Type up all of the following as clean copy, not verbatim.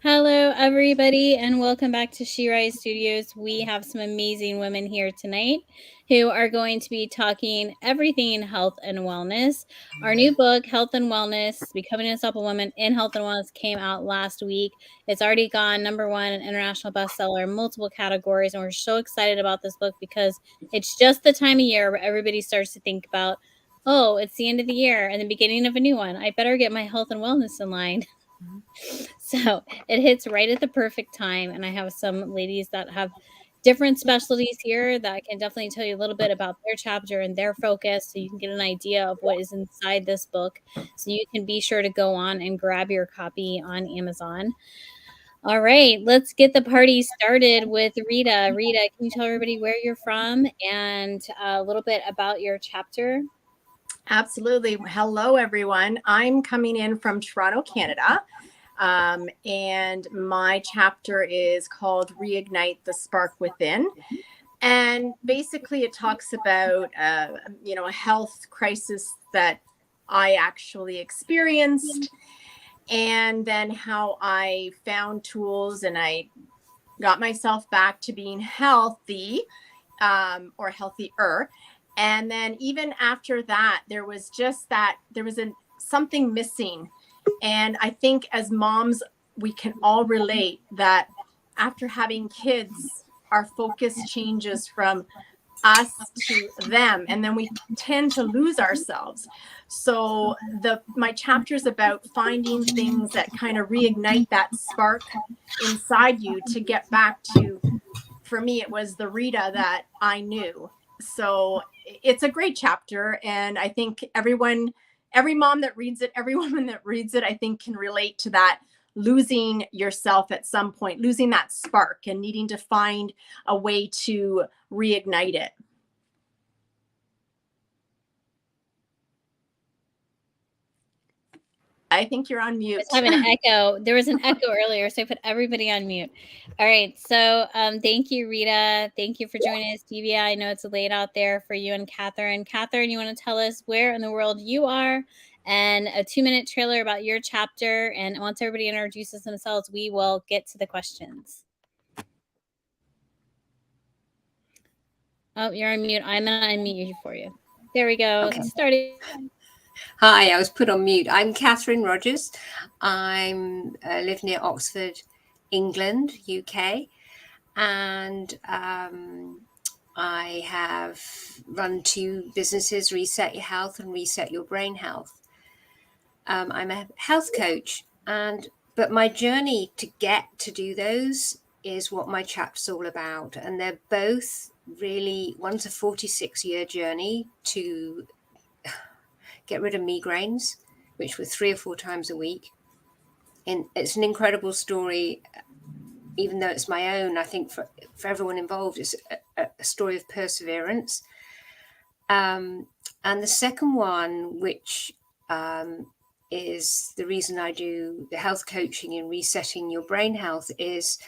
Hello, everybody, and welcome back to She Rise Studios. We have some amazing women here tonight who are going to be talking everything health and wellness. Our new book, Health and Wellness Becoming a Supple Woman in Health and Wellness, came out last week. It's already gone #1 international bestseller in multiple categories, and we're so excited about this book because it's just the time of year where everybody starts to think about, oh, it's the end of the year and the beginning of a new one. I better get my health and wellness in line. So it hits right at the perfect time. And I have some ladies that have different specialties here that can definitely tell you a little bit about their chapter and their focus so you can get an idea of what is inside this book. So you can be sure to go on and grab your copy on Amazon. All right, let's get the party started with Rita. Rita, can you tell everybody where you're from and a little bit about your chapter? Absolutely. Hello, everyone. I'm coming in from Toronto, Canada. And my chapter is called Reignite the Spark Within. And basically, it talks about, a health crisis that I actually experienced, and then how I found tools and I got myself back to being healthy, or healthier. And then even after that, there was something missing. And I think as moms, we can all relate that after having kids, our focus changes from us to them, and then we tend to lose ourselves. So the my chapter is about finding things that kind of reignite that spark inside you to get back to, for me, it was the Rita that I knew. So it's a great chapter. And I think every mom that reads it, every woman that reads it, I think can relate to that, losing yourself at some point, losing that spark and needing to find a way to reignite it. I think you're on mute. Was having an echo. There was an echo earlier, so I put everybody on mute. All right. So thank you, Rita. Thank you for joining us, Divya. I know it's late out there for you and Catherine. Catherine, you want to tell us where in the world you are and a 2-minute trailer about your chapter. And once everybody introduces themselves, we will get to the questions. Oh, you're on mute. I'm going to unmute you for you. There we go. Okay. Started. Hi, I was put on mute. I'm Catherine Rogers. I live near Oxford, England, UK, and I have run 2 businesses, Reset Your Health and Reset Your Brain Health. I'm a health coach, but my journey to get to do those is what my chapter's all about, and they're both really, one's a 46-year journey to get rid of migraines, which were 3 or 4 times a week. And it's an incredible story, even though it's my own. I think for everyone involved, it's a story of perseverance. And the second one, which is the reason I do the health coaching and resetting your brain health, is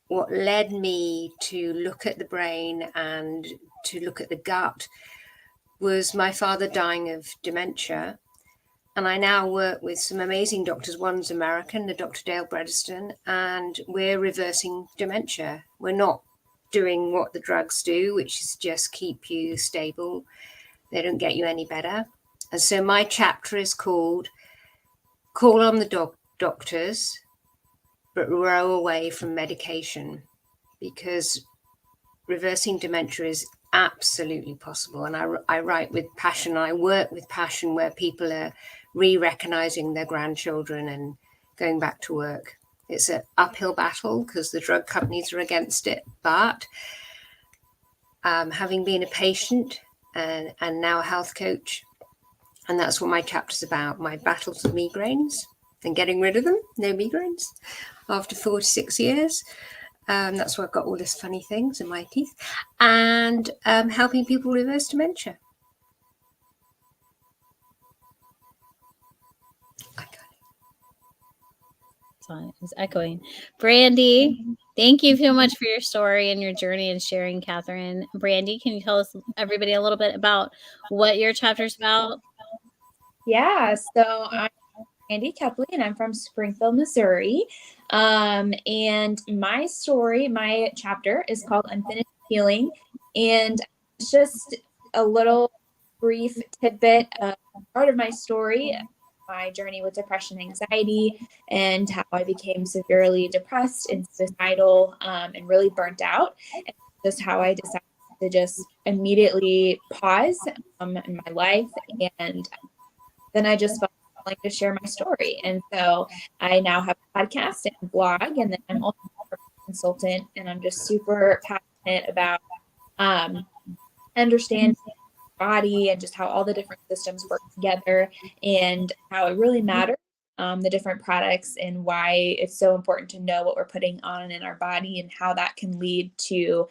what led me to look at the brain and to look at the gut was my father dying of dementia. And I now work with some amazing doctors. One's American, the Dr. Dale Bredeston, and we're reversing dementia. We're not doing what the drugs do, which is just keep you stable. They don't get you any better. And so my chapter is called Call on the Doctors, but row away from medication, because reversing dementia is absolutely possible. And I write with passion. I work with passion where people are re-recognizing their grandchildren and going back to work. It's an uphill battle because the drug companies are against it. But having been a patient and now a health coach, and that's what my chapter's about, my battles with migraines and getting rid of them, no migraines, after 46 years. That's why I've got all these funny things in my teeth, and helping people reverse dementia. It's echoing. Brandy, thank you so much for your story and your journey and sharing, Catherine. Brandy, can you tell us, everybody, a little bit about what your chapter's about? Yeah, so Andy Kepley, and I'm from Springfield, Missouri. And my story, my chapter is called Unfinished Healing. And it's just a little brief tidbit of part of my story, my journey with depression, anxiety, and how I became severely depressed and suicidal and really burnt out. And just how I decided to just immediately pause in my life. And then I just felt like to share my story. And so I now have a podcast and a blog, and then I'm also a consultant, and I'm just super passionate about understanding body and just how all the different systems work together and how it really matters, the different products, and why it's so important to know what we're putting on in our body and how that can lead to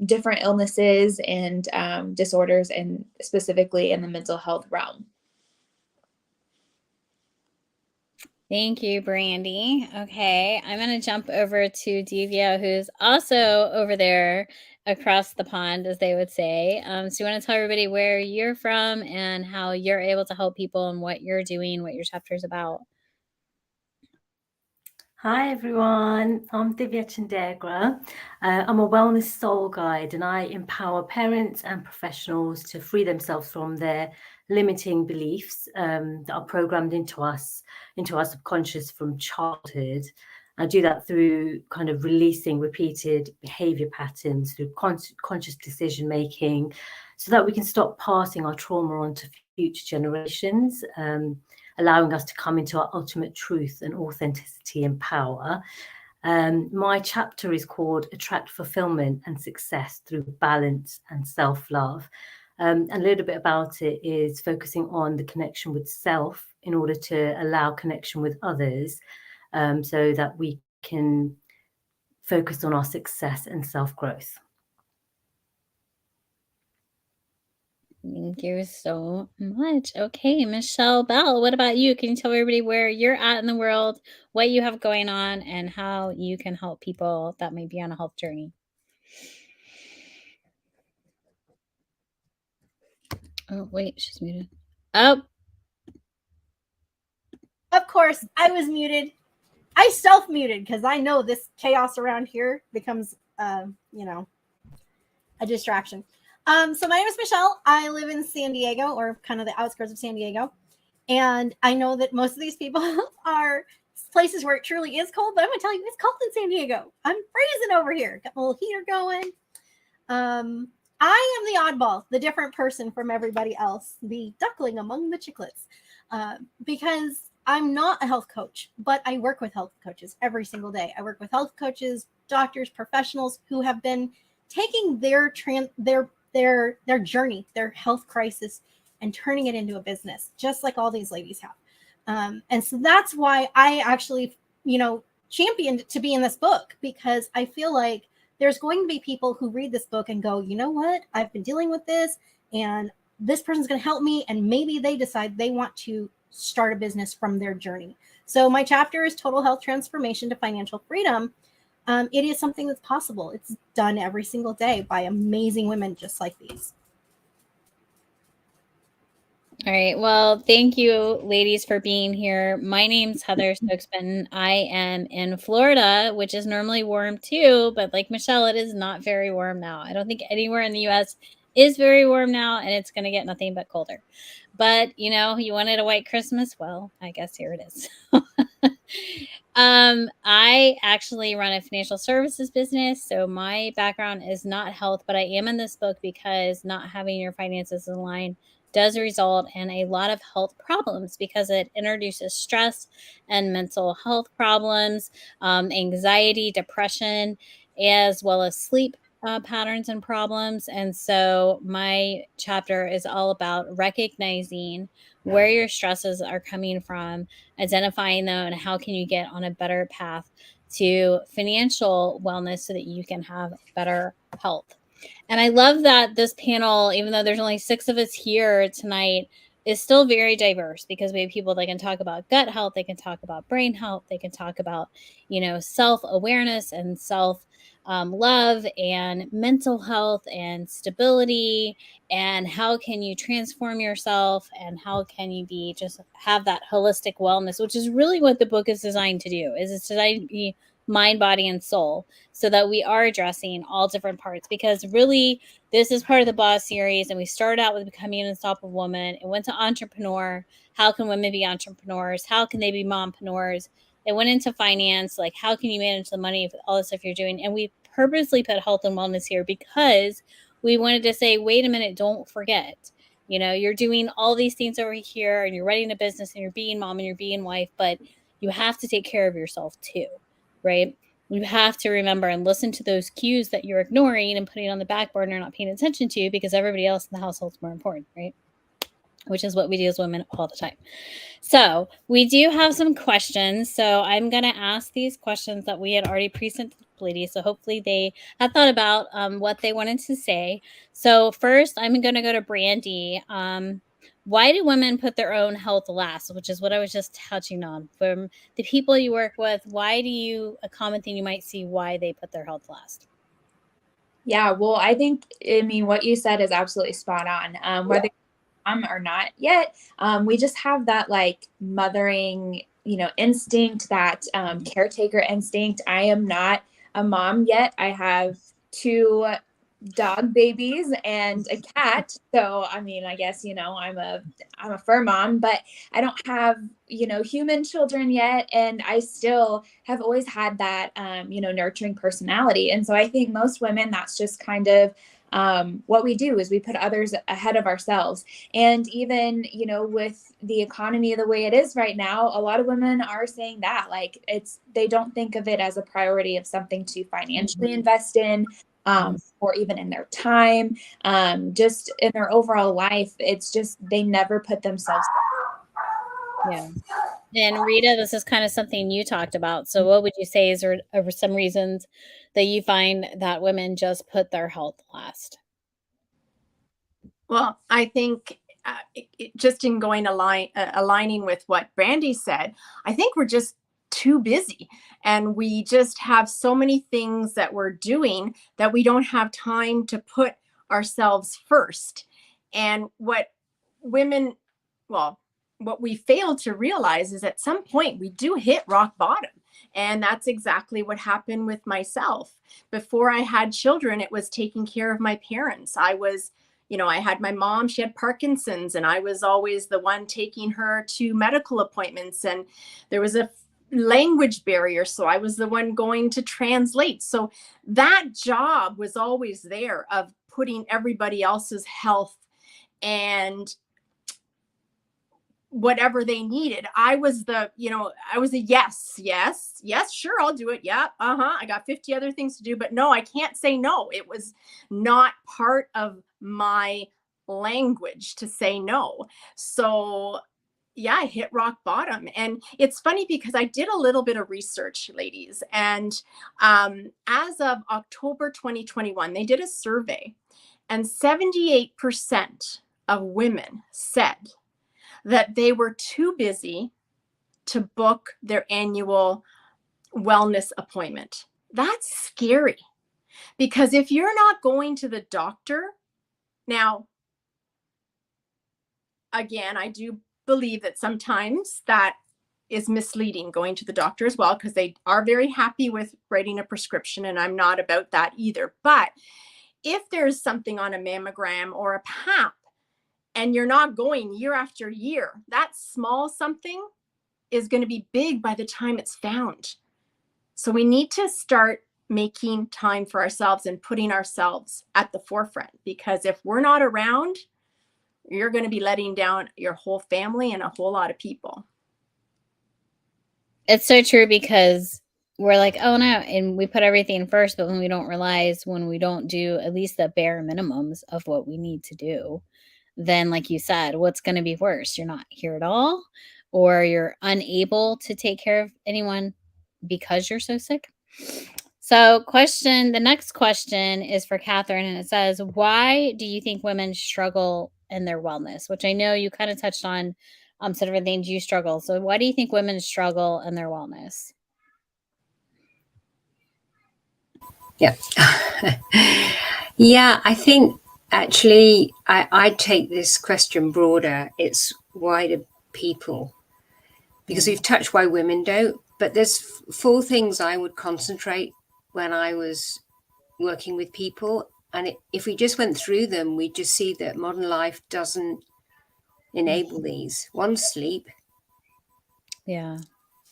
different illnesses and disorders, and specifically in the mental health realm. Thank you, Brandy. Okay, I'm going to jump over to Divya, who's also over there across the pond, as they would say. So you want to tell everybody where you're from and how you're able to help people and what you're doing, what your chapter is about. Hi everyone, I'm Divya Chandegra. I'm a wellness soul guide, and I empower parents and professionals to free themselves from their limiting beliefs that are programmed into our subconscious from childhood. I do that through kind of releasing repeated behavior patterns, through conscious decision making, so that we can stop passing our trauma on to future generations, allowing us to come into our ultimate truth and authenticity and power. My chapter is called Attract Fulfillment and Success Through Balance and Self-Love. And a little bit about it is focusing on the connection with self in order to allow connection with others, so that we can focus on our success and self-growth. Thank you so much. Okay, Michelle Bell, what about you? Can you tell everybody where you're at in the world, what you have going on, and how you can help people that may be on a health journey? Oh, wait, she's muted. Oh, Of course, I was muted. I self-muted because I know this chaos around here becomes, a distraction. So my name is Michelle. I live in San Diego, or kind of the outskirts of San Diego. And I know that most of these people are places where it truly is cold, but I'm going to tell you, it's cold in San Diego. I'm freezing over here. Got my little heater going. I am the oddball, the different person from everybody else, the duckling among the chicklets, because I'm not a health coach, but I work with health coaches every single day. I work with health coaches, doctors, professionals who have been taking their journey, their health crisis, and turning it into a business, just like all these ladies have. And so that's why I actually, championed to be in this book, because I feel like there's going to be people who read this book and go, you know what, I've been dealing with this, and this person's going to help me. And maybe they decide they want to start a business from their journey. So my chapter is Total Health Transformation to Financial Freedom. It is something that's possible. It's done every single day by amazing women just like these. all right. Well, thank you, ladies, for being here. My name's Heather Stokesman. I am in Florida, which is normally warm too, but like Michelle, it is not very warm now. I don't think anywhere in the US is very warm now, and it's going to get nothing but colder. But, you wanted a white Christmas? Well, I guess here it is. I actually run a financial services business, so my background is not health, but I am in this book because not having your finances in line does result in a lot of health problems, because it introduces stress and mental health problems, anxiety, depression, as well as sleep patterns and problems. And so my chapter is all about recognizing where your stresses are coming from, identifying them, and how can you get on a better path to financial wellness so that you can have better health. And I love that this panel, even though there's only 6 of us here tonight, is still very diverse, because we have people that can talk about gut health, they can talk about brain health, they can talk about, self-awareness and self love and mental health and stability, and how can you transform yourself, and how can you be just have that holistic wellness, which is really what the book is designed to do. Is it's designed to be mind, body, and soul, so that we are addressing all different parts. Because really, this is part of the BAUW series, and we started out with becoming an unstoppable woman. It went to entrepreneur. How can women be entrepreneurs? How can they be mompreneurs? It went into finance, like how can you manage the money with all the stuff you're doing? And we purposely put health and wellness here because we wanted to say, wait a minute, don't forget. You're doing all these things over here, and you're running a business, and you're being mom, and you're being wife, but you have to take care of yourself too, right? You have to remember and listen to those cues that you're ignoring and putting on the back burner, not paying attention to, because everybody else in the household is more important, right? Which is what we do as women all the time. So we do have some questions. So I'm going to ask these questions that we had already presented to ladies. So hopefully they had thought about what they wanted to say. So first, I'm going to go to Brandy. Why do women put their own health last? Which is what I was just touching on. From the people you work with, a common thing you might see why they put their health last? Yeah, well, I mean, what you said is absolutely spot on. Whether or not yet, we just have that like mothering, instinct, that caretaker instinct. I am not a mom yet. I have 2 dog babies and a cat. So, I mean, I guess, I'm a fur mom, but I don't have, human children yet. And I still have always had that, nurturing personality. And so I think most women, that's just kind of what we do, is we put others ahead of ourselves. And even, with the economy the way it is right now, a lot of women are saying that, like, they don't think of it as a priority of something to financially invest in, or even in their time, just in their overall life. It's just, they never put themselves. Yeah. And Rita, this is kind of something you talked about. So what would you say are some reasons that you find that women just put their health last? Well, I think just in aligning with what Brandy said, I think we're just too busy, and we just have so many things that we're doing that we don't have time to put ourselves first. And women, well, what we fail to realize is at some point we do hit rock bottom. And that's exactly what happened with myself. Before I had children, it was taking care of my parents. I had my mom, she had Parkinson's, and I was always the one taking her to medical appointments. And there was a language barrier, so I was the one going to translate. So that job was always there, of putting everybody else's health and whatever they needed. I was a yes, sure, I'll do it. Yeah, I got 50 other things to do, but no, I can't say no. It was not part of my language to say no. So yeah, I hit rock bottom. And it's funny because I did a little bit of research, ladies, and as of October 2021, they did a survey, and 78% of women said that they were too busy to book their annual wellness appointment. That's scary, because if you're not going to the doctor, now, again, I do believe that sometimes that is misleading, going to the doctor as well, because they are very happy with writing a prescription, and I'm not about that either. But if there's something on a mammogram or a pap, and you're not going year after year, that small something is going to be big by the time it's found. So we need to start making time for ourselves and putting ourselves at the forefront, because if we're not around, you're going to be letting down your whole family and a whole lot of people. It's so true, because we're like, oh no, and we put everything first, but when we don't realize, when we don't do at least the bare minimums of what we need to do, then like you said, what's going to be worse? You're not here at all, or you're unable to take care of anyone because you're so sick. So the next question is for Catherine, and it says, why do you think women struggle and their wellness, which I know you kind of touched on some different things you struggle. So why do you think women struggle in their wellness? Yeah. Yeah, I think actually I take this question broader. It's why do people? Because we've touched why women don't, but there's 4 things I would concentrate when I was working with people. And if we just went through them, we'd just see that modern life doesn't enable these. One's sleep. Yeah.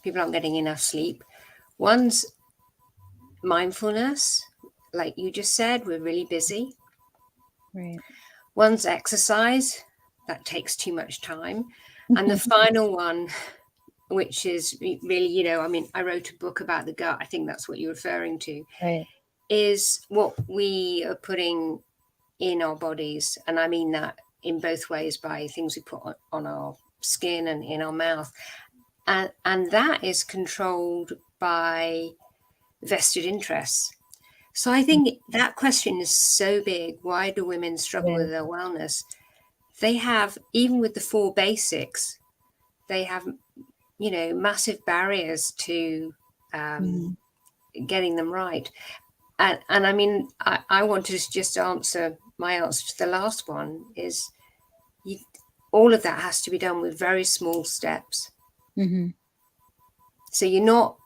People aren't getting enough sleep. One's mindfulness. Like you just said, we're really busy. Right. One's exercise. That takes too much time. And the final one, which is really, I mean, I wrote a book about the gut. I think that's what you're referring to. Right. Is what we are putting in our bodies. And I mean that in both ways, by things we put on our skin and in our mouth. And that is controlled by vested interests. So I think that question is so big. Why do women struggle with their wellness? They have, even with the 4 basics, they have, massive barriers to getting them right. And I mean, I want to just answer, my answer to the last one is all of that has to be done with very small steps. Mm-hmm. So you're not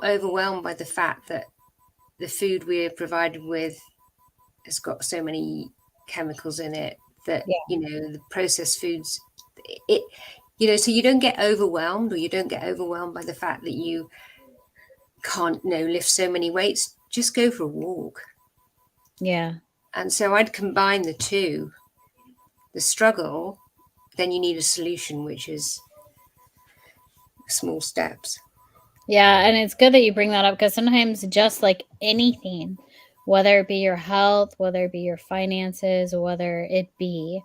overwhelmed by the fact that the food we're provided with has got so many chemicals in it that, the processed foods, so you don't get overwhelmed, or you don't get overwhelmed by the fact that you can't, lift so many weights. Just go for a walk. Yeah. And so I'd combine the 2, the struggle, then you need a solution, which is small steps. Yeah, and it's good that you bring that up, because sometimes just like anything, whether it be your health, whether it be your finances, whether it be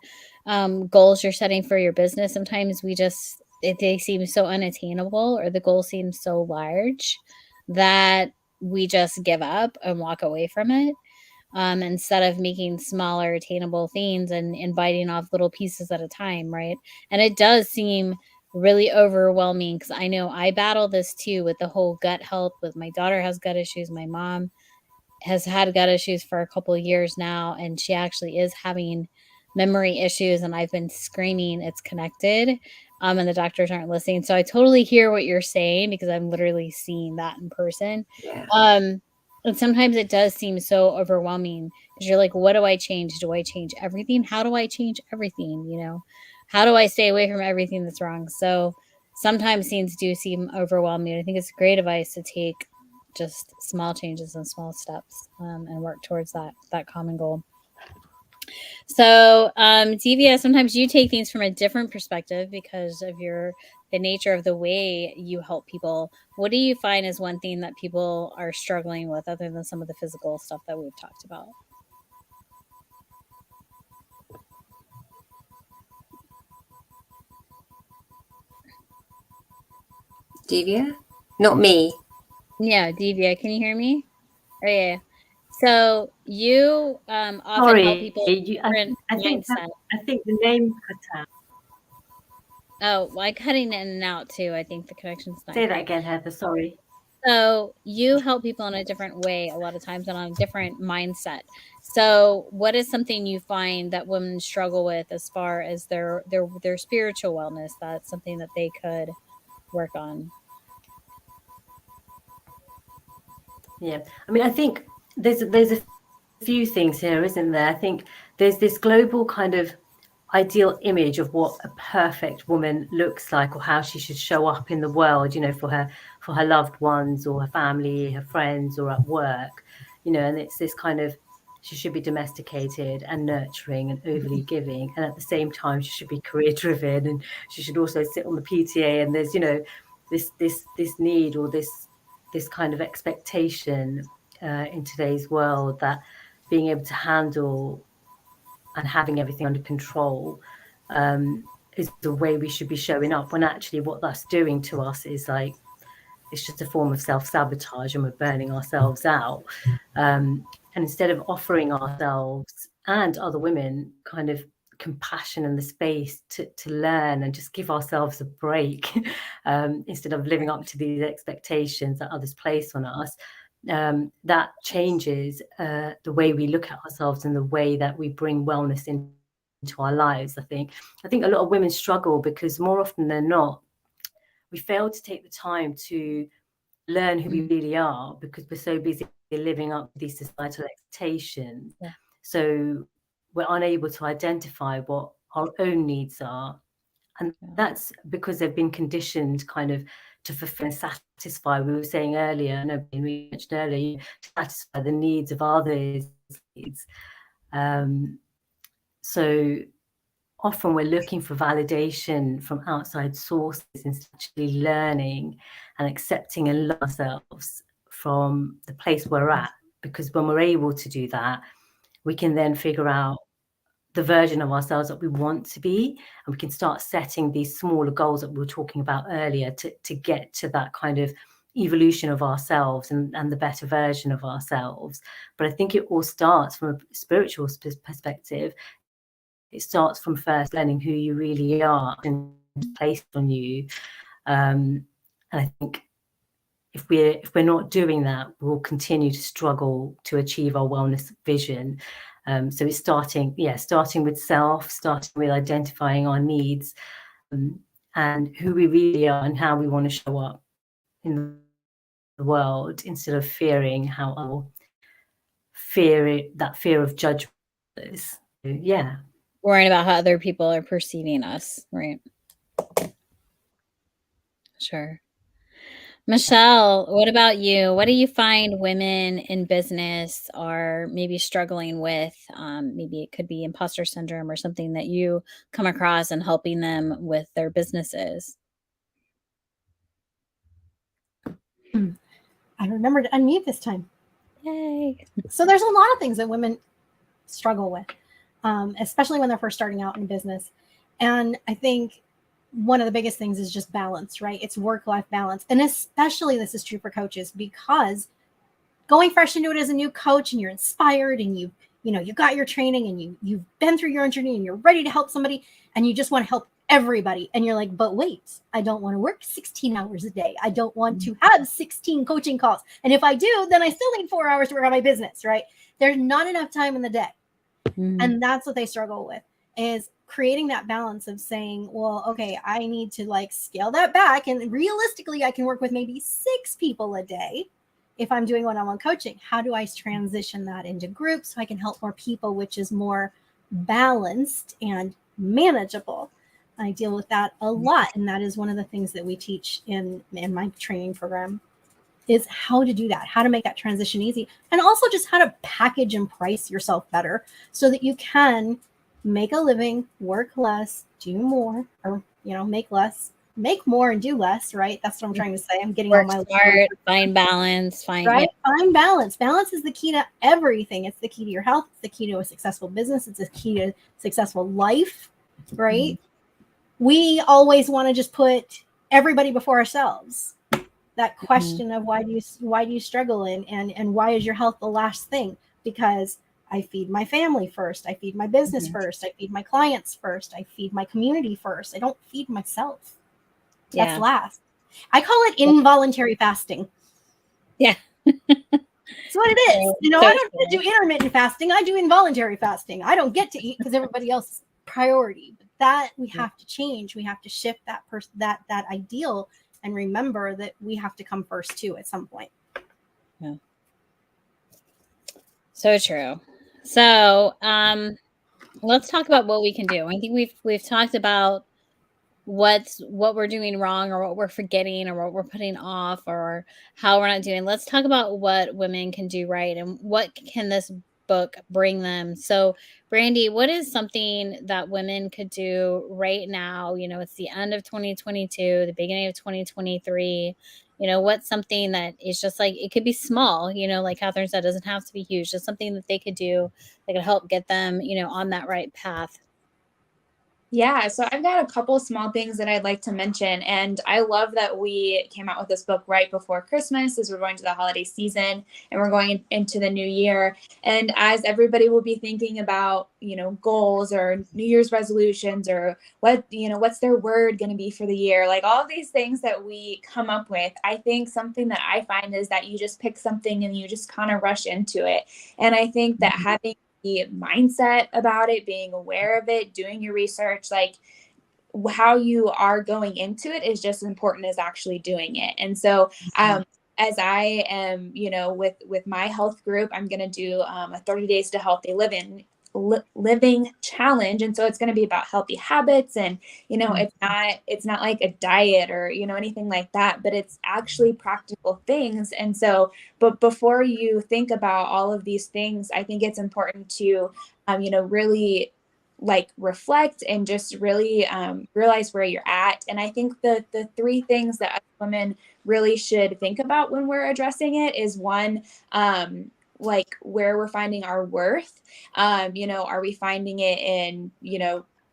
goals you're setting for your business, sometimes they seem so unattainable, or the goal seems so large that we just give up and walk away from it. Instead of making smaller attainable things and biting off little pieces at a time, right? And it does seem really overwhelming, because I know I battle this too with the whole gut health. With my daughter has gut issues, my mom has had gut issues for a couple of years now, and she actually is having memory issues, and I've been screaming it's connected, and the doctors aren't listening. So I totally hear what you're saying, because I'm literally seeing that in person. Yeah. And sometimes it does seem so overwhelming, because you're like, what do I change? Do I change everything? How do I change everything? How do I stay away from everything that's wrong? So sometimes things do seem overwhelming. I think it's great advice to take just small changes and small steps, and work towards that common goal. So, Divya, sometimes you take things from a different perspective because of the nature of the way you help people. What do you find is one thing that people are struggling with, other than some of the physical stuff that we've talked about? Divya? Not me. Yeah, Divya, can you hear me? Oh, yeah. So you often help Sorry, people different mindset. I think the name cut out. Oh, well, I'm cutting in and out too. I think the connection's not Say that great. again, Heather. Sorry. So you help people in a different way a lot of times, and on a different mindset. So what is something you find that women struggle with as far as their spiritual wellness? That's something that they could work on. Yeah, I mean, I think there's a few things here, isn't there? I think there's this global kind of ideal image of what a perfect woman looks like, or how she should show up in the world, for her loved ones, or her family, her friends, or at work, and it's this kind of, she should be domesticated and nurturing and overly giving, and at the same time she should be career driven, and she should also sit on the PTA, and there's this need, or this kind of expectation in today's world, that being able to handle and having everything under control is the way we should be showing up, when actually what that's doing to us is like, it's just a form of self-sabotage, and we're burning ourselves out. And instead of offering ourselves and other women kind of compassion and the space to learn and just give ourselves a break instead of living up to these expectations that others place on us, that changes the way we look at ourselves and the way that we bring wellness into our lives. I think a lot of women struggle because more often than not, we fail to take the time to learn who we really are because we're so busy living up to these societal expectations. Yeah. So we're unable to identify what our own needs are. And that's because they've been conditioned kind of to fulfill and satisfy. We were saying earlier, we mentioned earlier, to satisfy the needs of others' needs. So often we're looking for validation from outside sources instead of actually learning and accepting and love ourselves from the place we're at. Because when we're able to do that, we can then figure out the version of ourselves that we want to be, and we can start setting these smaller goals that we were talking about earlier to get to that kind of evolution of ourselves and the better version of ourselves. But I think it all starts from a spiritual perspective. It starts from first learning who you really are and placed on you. And I think if we're not doing that, we'll continue to struggle to achieve our wellness vision. So it's starting with self, starting with identifying our needs and who we really are and how we want to show up in the world instead of fearing that fear of judgment is. Yeah. Worrying about how other people are perceiving us, right? Sure. Michelle, what about you? What do you find women in business are maybe struggling with? Maybe it could be imposter syndrome or something that you come across and helping them with their businesses. I remember to unmute this time. Yay. So there's a lot of things that women struggle with, especially when they're first starting out in business. And I think one of the biggest things is just balance, right? It's work-life balance. And especially this is true for coaches, because going fresh into it as a new coach and you're inspired and you got your training and you've been through your own journey and you're ready to help somebody and you just want to help everybody. And you're like, but wait, I don't want to work 16 hours a day. I don't want to have 16 coaching calls. And if I do, then I still need 4 hours to work on my business, right? There's not enough time in the day. Mm-hmm. And that's what they struggle with, is creating that balance of saying, well, okay, I need to like scale that back. And realistically, I can work with maybe 6 people a day. If I'm doing one-on-one coaching, how do I transition that into groups so I can help more people, which is more balanced and manageable? I deal with that a lot. And that is one of the things that we teach in my training program, is how to do that, how to make that transition easy, and also just how to package and price yourself better so that you can make a living, work less, do more, or, make less, make more and do less, right? That's what I'm trying to say. I'm getting Work on my smart, find balance, right? Yeah. Find balance. Balance is the key to everything. It's the key to your health. It's the key to a successful business. It's the key to successful life, right? Mm-hmm. We always want to just put everybody before ourselves. That question of why do you struggle and why is your health the last thing? Because I feed my family first. I feed my business first. I feed my clients first. I feed my community first. I don't feed myself. That's last. I call it involuntary fasting. Yeah. That's what it is. I don't do intermittent fasting. I do involuntary fasting. I don't get to eat because everybody else is priority. But that we have to change. We have to shift that ideal and remember that we have to come first too at some point. Yeah. So true. So let's talk about what we can do. I think we've talked about what we're doing wrong or what we're forgetting or what we're putting off or how we're not doing. Let's talk about what women can do right and what can this book bring them. So Brandy, what is something that women could do right now? It's the end of 2022, the beginning of 2023. What's something that is just like, it could be small, like Catherine said, doesn't have to be huge, just something that they could do that could help get them, on that right path. Yeah, so I've got a couple small things that I'd like to mention. And I love that we came out with this book right before Christmas as we're going to the holiday season and we're going into the new year. And as everybody will be thinking about, goals or New Year's resolutions or what's their word going to be for the year, like all of these things that we come up with, I think something that I find is that you just pick something and you just kind of rush into it. And I think that having the mindset about it, being aware of it, doing your research, like how you are going into it is just as important as actually doing it. And so, as I am, with my health group, I'm going to do a 30 days to healthy living challenge. And so it's going to be about healthy habits and, it's not like a diet or, anything like that, but it's actually practical things. And so, but before you think about all of these things, I think it's important to, really like reflect and just really realize where you're at. And I think the three things that women really should think about when we're addressing it is one, like where we're finding our worth. Are we finding it in,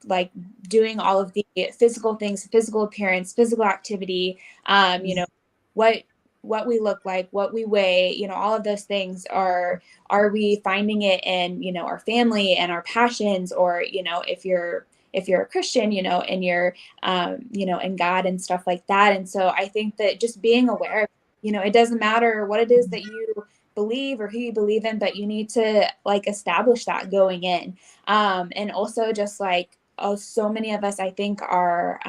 like doing all of the physical things, physical appearance, physical activity, what we look like, what we weigh, all of those things are we finding it in, our family and our passions, or, if you're a Christian, and you're, in God and stuff like that. And so I think that just being aware, it doesn't matter what it is that you believe or who you believe in, but you need to like establish that going in. And also just like, so many of us, I think are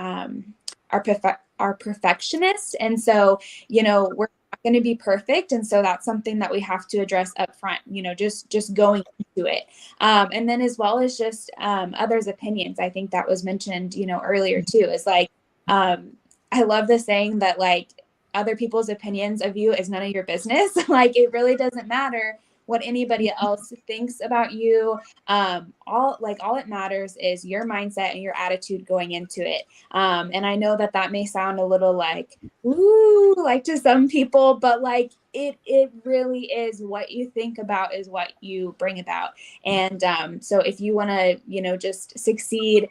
perfectionists. And so, we're not going to be perfect. And so that's something that we have to address up front, just going into it. And then as well as just others' opinions, I think that was mentioned, earlier too, is like, I love the saying that like other people's opinions of you is none of your business. Like it really doesn't matter what anybody else thinks about you. All it matters is your mindset and your attitude going into it. And I know that may sound a little like, ooh, like to some people, but like it really is what you think about is what you bring about. And so if you want to, just succeed,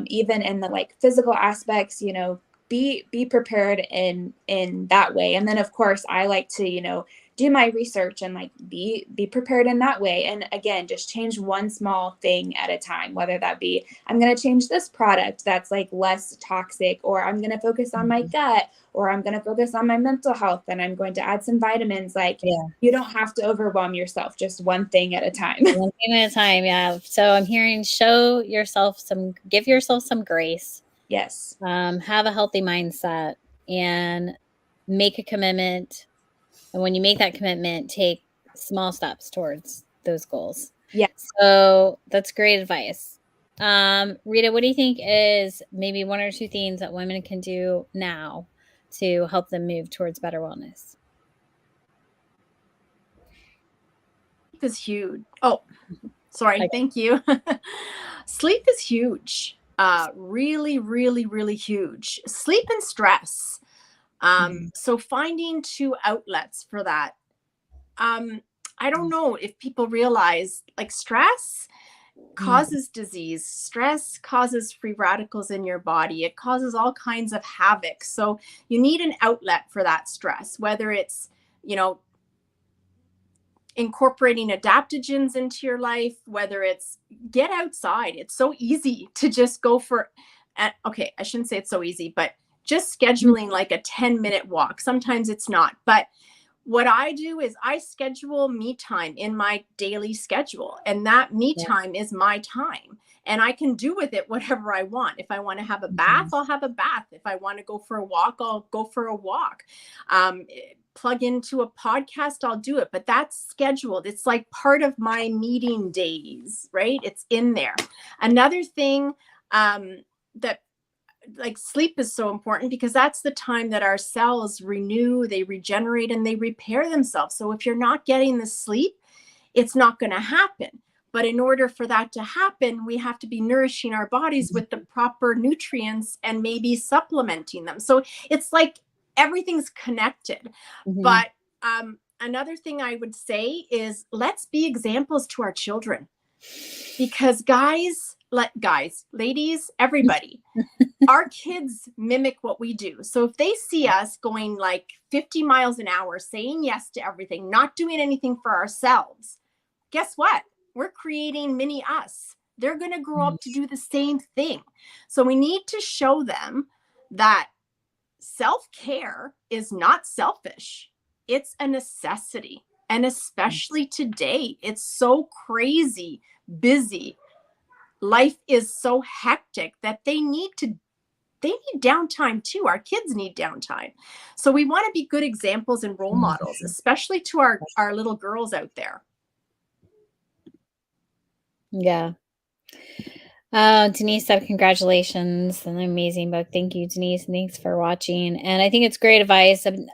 even in the like physical aspects, be prepared in that way. And then of course I like to, do my research and like be prepared in that way. And again, just change one small thing at a time, whether that be, I'm going to change this product that's like less toxic, or I'm going to focus on my gut, or I'm going to focus on my mental health, and I'm going to add some vitamins. Like you don't have to overwhelm yourself, just one thing at a time. One thing at a time. Yeah. So I'm hearing, give yourself some grace. Yes. Have a healthy mindset and make a commitment. And when you make that commitment, take small steps towards those goals. Yeah. So that's great advice. Rita, what do you think is maybe one or two things that women can do now to help them move towards better wellness? Sleep is huge. Oh, sorry. Okay. Thank you. Sleep is huge. Really, really, really huge. Sleep and stress. So finding two outlets for that. I don't know if people realize like stress causes disease. Stress causes free radicals in your body. It causes all kinds of havoc. So you need an outlet for that stress, whether it's, incorporating adaptogens into your life, whether it's get outside. It's so easy to just go for, okay, I shouldn't say it's so easy, but just scheduling like a 10-minute walk. Sometimes it's not, but what I do is I schedule me time in my daily schedule, and that me time is my time, and I can do with it whatever I want. If I want to have a bath, I'll have a bath. If I want to go for a walk, I'll go for a walk. Plug into a podcast, I'll do it, but that's scheduled. It's like part of my meeting days, right? It's in there. Another thing that like sleep is so important because that's the time that our cells renew, they regenerate, and they repair themselves. So if you're not getting the sleep, it's not going to happen. But in order for that to happen, we have to be nourishing our bodies with the proper nutrients and maybe supplementing them. So it's like everything's connected. But another thing I would say is let's be examples to our children, because guys, guys, ladies, everybody, our kids mimic what we do. So if they see us going like 50 miles an hour, saying yes to everything, not doing anything for ourselves, guess what? We're creating mini us. They're going to grow up to do the same thing. So we need to show them that self-care is not selfish. It's a necessity. And especially today, it's so crazy, busy. Life is so hectic that they need downtime too. Our kids need downtime. So we want to be good examples and role models, especially to our little girls out there. Yeah. Denise said, congratulations. An amazing book. Thank you, Denise. Thanks for watching. And I think it's great advice. And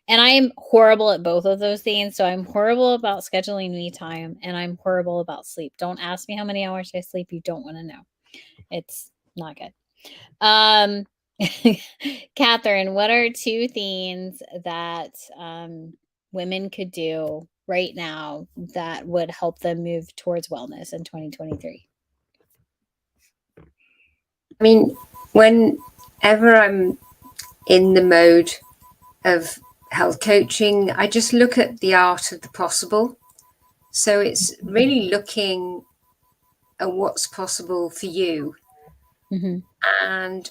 I am horrible at both of those things. So I'm horrible about scheduling me time and I'm horrible about sleep. Don't ask me how many hours I sleep. You don't want to know. It's not good. Catherine, what are 2 things that women could do right now that would help them move towards wellness in 2023? I mean, whenever I'm in the mode of health coaching, I just look at the art of the possible. So it's really looking at what's possible for you. Mm-hmm. And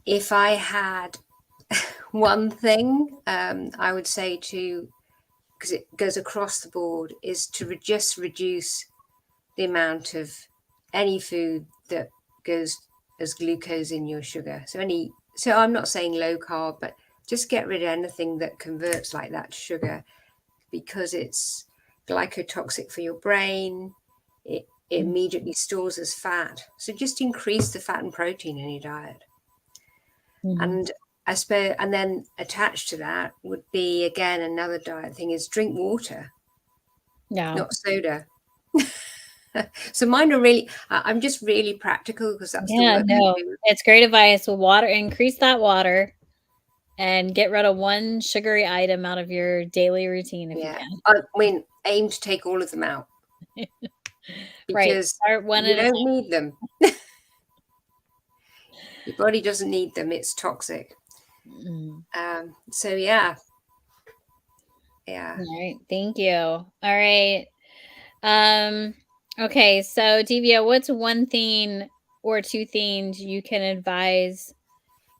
if I had one thing, I would say because it goes across the board, is to just reduce the amount of any food that goes as glucose in your sugar. So I'm not saying low carb, but just get rid of anything that converts like that to sugar, because it's glycotoxic for your brain. It immediately stores as fat. So just increase the fat and protein in your diet. Mm-hmm. And I suppose, and then attached to that would be, again, another diet thing is drink water, not soda. So mine are really, I'm just really practical because that's the work I do. It's great advice. With water, increase that water and get rid of one sugary item out of your daily routine if you can. I mean, aim to take all of them out. Because Start one you at a don't time. need them. Your body doesn't need them. It's toxic. So yeah. All right. Thank you. All right. Okay. So Divya, what's one thing or 2 things you can advise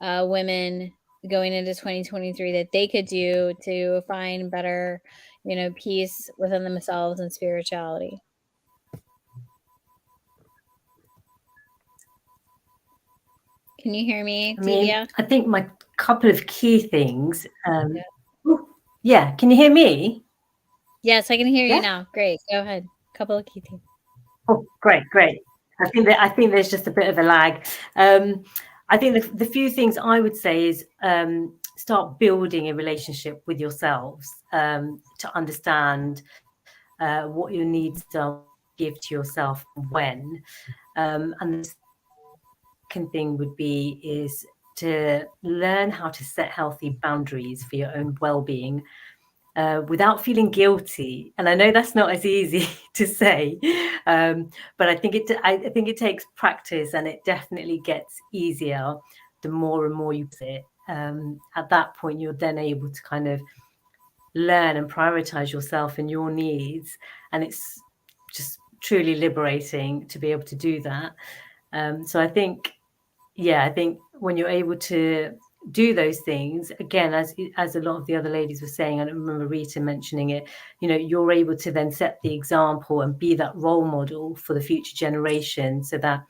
women going into 2023 that they could do to find better, peace within themselves and spirituality? Can you hear me, Divya? I think my couple of key things. Yeah, can you hear me? Yes, I can hear you now. Great. Go ahead. Couple of key things. Oh, great. I think there's just a bit of a lag. I think the few things I would say is start building a relationship with yourselves to understand what your needs are, give to yourself when. And the second thing would be is to learn how to set healthy boundaries for your own well-being without feeling guilty. And I know that's not as easy to say, but I think it takes practice, and it definitely gets easier the more and more you do it. At that point, you're then able to kind of learn and prioritize yourself and your needs, and it's just truly liberating to be able to do that. So I think when you're able to do those things, again, as a lot of the other ladies were saying, I remember Rita mentioning it, you're able to then set the example and be that role model for the future generation, so that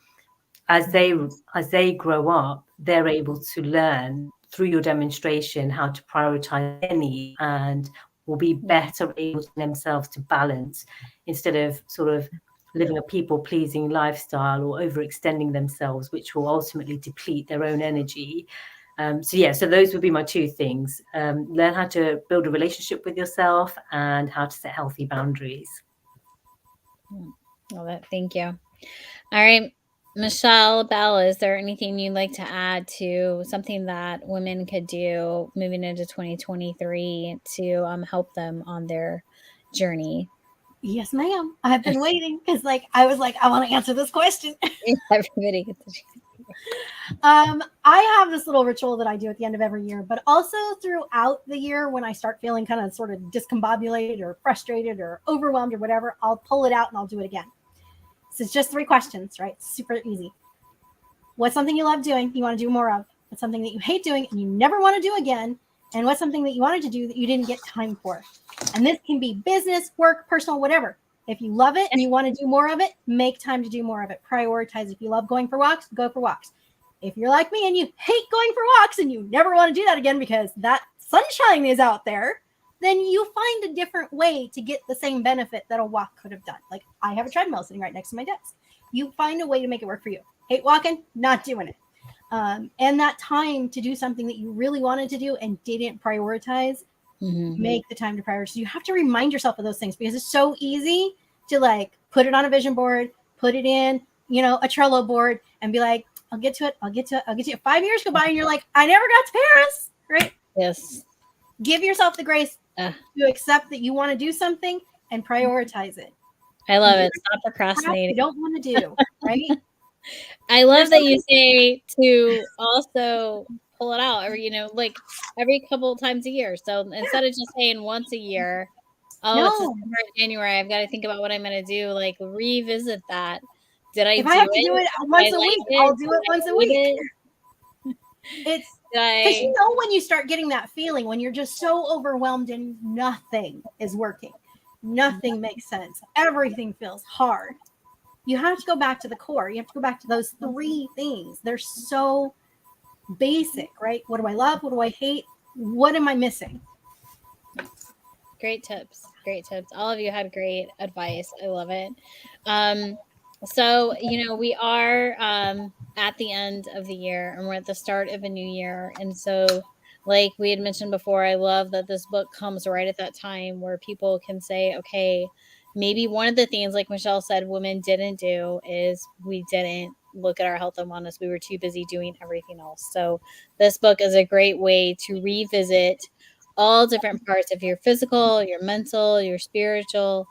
as they grow up, they're able to learn through your demonstration how to prioritize their needs, and will be better able to themselves to balance, instead of sort of living a people-pleasing lifestyle or overextending themselves, which will ultimately deplete their own energy. So those would be my 2 things. Learn how to build a relationship with yourself and how to set healthy boundaries. Love it. Thank you. All right. Michelle, Bella, is there anything you'd like to add to something that women could do moving into 2023 to help them on their journey? Yes, ma'am. I've been waiting because, like, I was like, I want to answer this question. Everybody gets a chance. I have this little ritual that I do at the end of every year, but also throughout the year when I start feeling kind of sort of discombobulated or frustrated or overwhelmed or whatever, I'll pull it out and I'll do it again. So it's just 3 questions, right? Super easy. What's something you love doing, you want to do more of? What's something that you hate doing and you never want to do again? And what's something that you wanted to do that you didn't get time for? And this can be business, work, personal, whatever. If you love it and you want to do more of it, make time to do more of it. Prioritize. If you love going for walks, go for walks. If you're like me and you hate going for walks and you never want to do that again because that sunshine is out there, then you find a different way to get the same benefit that a walk could have done. Like, I have a treadmill sitting right next to my desk. You find a way to make it work for you. Hate walking, not doing it. And that time to do something that you really wanted to do and didn't prioritize, make the time to prioritize. You have to remind yourself of those things because it's so easy to like put it on a vision board, put it in, you know, a Trello board and be like, I'll get to it. I'll get to it. 5 years go by and you're like, I never got to Paris, right? Yes. Give yourself the grace to accept that you want to do something and prioritize it. I love it. Stop Crap you procrastinating. don't want to do, right? I love that you say to also pull it out, or you know, like every couple of times a year. So instead of just saying once a year, oh, it's No. December, January, I've got to think about what I'm going to do. Like revisit that. Did I If do I have to it? do it Did once I a like week, it? I'll do it Did I once a hate week. it? It's Did because I? you know when you start getting that feeling when you're just so overwhelmed and nothing is working, nothing makes sense, everything feels hard. You have to go back to the core. You have to go back to those 3 things. They're so basic, right? What do I love? What do I hate? What am I missing? Great tips. Great tips. All of you had great advice. I love it. So, you know, we are at the end of the year and we're at the start of a new year. And so, like we had mentioned before, I love that this book comes right at that time where people can say, okay, maybe one of the things, like Michelle said, women didn't do is we didn't look at our health and wellness. We were too busy doing everything else. So, this book is a great way to revisit all different parts of your physical, your mental, your spiritual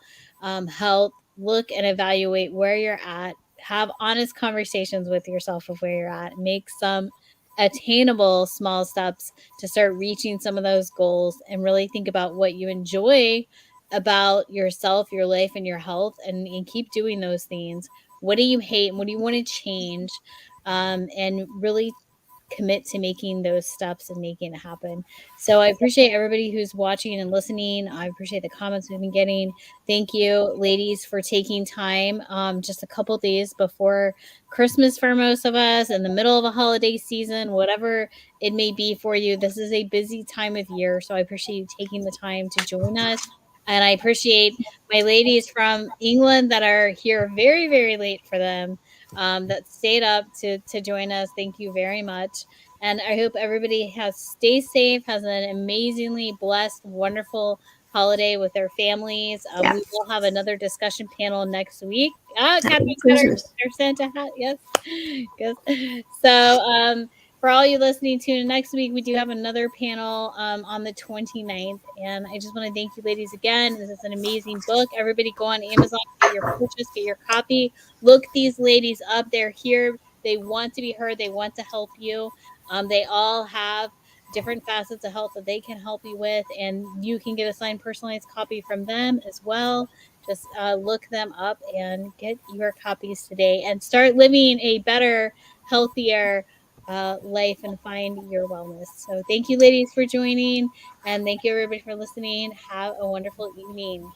health. Look and evaluate where you're at. Have honest conversations with yourself of where you're at. Make some attainable small steps to start reaching some of those goals and really think about what you enjoy about yourself, your life, and your health, and keep doing those things. What do you hate? What do you want to change? And really commit to making those steps and making it happen. So I appreciate everybody who's watching and listening. I appreciate the comments we've been getting. Thank you, ladies, for taking time just a couple days before Christmas for most of us, in the middle of a holiday season, whatever it may be for you. This is a busy time of year. So I appreciate you taking the time to join us. And I appreciate my ladies from England that are here very, very late for them, that stayed up to join us. Thank you very much. And I hope everybody stay safe, has an amazingly blessed, wonderful holiday with their families. We will have another discussion panel next week. Catherine's got her Santa hat. Yes. Yes. So for all you listening, tune in next week. We do have another panel on the 29th. And I just want to thank you, ladies, again. This is an amazing book. Everybody go on Amazon, get your purchase, get your copy. Look these ladies up. They're here. They want to be heard. They want to help you. They all have different facets of health that they can help you with, and you can get a signed personalized copy from them as well. Just look them up and get your copies today and start living a better, healthier life and find your wellness. So thank you, ladies, for joining, and thank you, everybody, for listening. Have a wonderful evening.